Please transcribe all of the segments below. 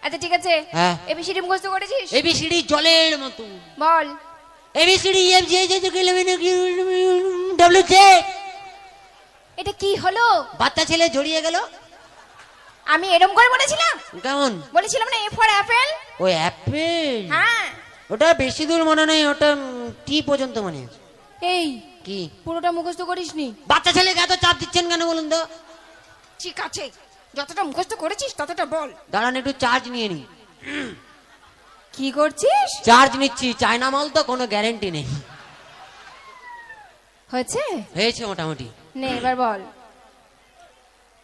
আচ্ছা ঠিক আছে, হ্যাঁ। এবিসিডি মুখস্থ করেছিস? এবিসিডি জলের মতো। বল। A B C D F G H W Z. এটা কি হলো? বাচ্চা ছেলে জড়িয়ে গেল। আমি এরকম করে বলেছিলাম? কেমন বলেছিলাম না এ ফর অ্যাপেল? ও অ্যাপেল। হ্যাঁ। ওটা বেশি দূর মনে নেই, ওটা টি পর্যন্ত মনে আছে। এই কি পুরোটা মুখস্থ করিসনি? বাচ্চা ছেলেকে এত চাপ দিচ্ছেন কেন বলুন তো? ঠিক আছে, যতটা মুখস্থ করেছিস ততটা বল। দাঁড়ান একটু চার্জ নিয়ে নি। কি করছিস? চার্জ নিচ্ছি, চায়না মাল তো কোনো গ্যারেন্টি নেই। হয়েছে? হয়েছে মোটামুটি। নে এবার বল।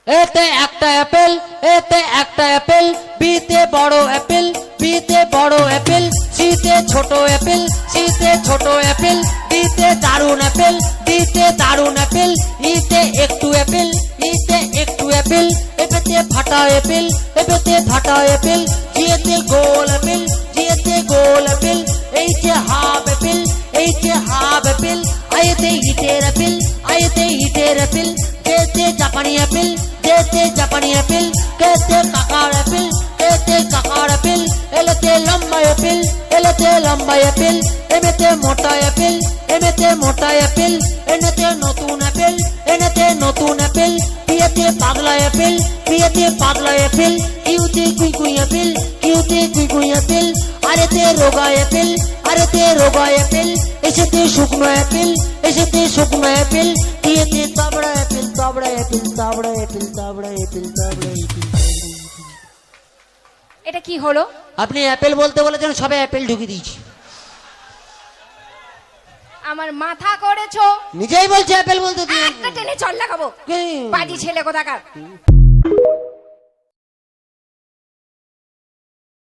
এতে একটা অ্যাপেল, এতে একটা অ্যাপেল, বিতে বড় অ্যাপেল, বিতে বড় অ্যাপেল, সিতে ছোট অ্যাপেল, সিতে ছোট অ্যাপেল, ডিতে দারুন অ্যাপেল, ডিতে দারুন অ্যাপেল, ইতে একটু অ্যাপেল, ইতে একটু অ্যাপেল, এপেতে ফাটা অ্যাপেল, এপেতে ফাটা অ্যাপেল, জিয়েতে গোল অ্যাপেল, জিয়েতে গোল অ্যাপেল, এইতে হাফ অ্যাপেল, এইতে হাফ অ্যাপেল, আয়েতে ইটের অ্যাপেল, আয়েতে ইটের অ্যাপেল, যেতে জাপানি অ্যাপেল, যেতে জাপানি অ্যাপেল, কেতে কাকার অ্যাপেল, কেতে কাকার অ্যাপেল, এলেতে লম্বা অ্যাপেল, এলেতে লম্বা অ্যাপেল, এমেতে মোটা অ্যাপেল, এমেতে মোটা অ্যাপেল, এনেতে নতুন অ্যাপেল, এনেতে নতুন অ্যাপেল, পিয়েতে পাগলা অ্যাপেল, পিয়েতে পাগলা অ্যাপেল, কিউতে কুই কুই অ্যাপেল, কিউতে কুই কুই অ্যাপেল, আরেতে রোগা অ্যাপেল, আরেতে রোগা অ্যাপেল, এসেতে শুকনো অ্যাপেল, এসেতে শুকনো অ্যাপেল, পিয়েতে তাবড়া অ্যাপেল, তাবড়া অ্যাপেল, তাবড়া অ্যাপেল, তাবড়া অ্যাপেল, তাবড়া অ্যাপেল। এটা কি হলো? আপনি অ্যাপেল বলতে বলেছেন, সবে অ্যাপেল ঢুকিয়ে দিয়েছি। আমার মাথা করেছো। নিজেই বলছে অ্যাপেল বলতে দিয়ে। একটা টেনে চল লাগাবো, কি? বাজি ছেলে কোথাকার।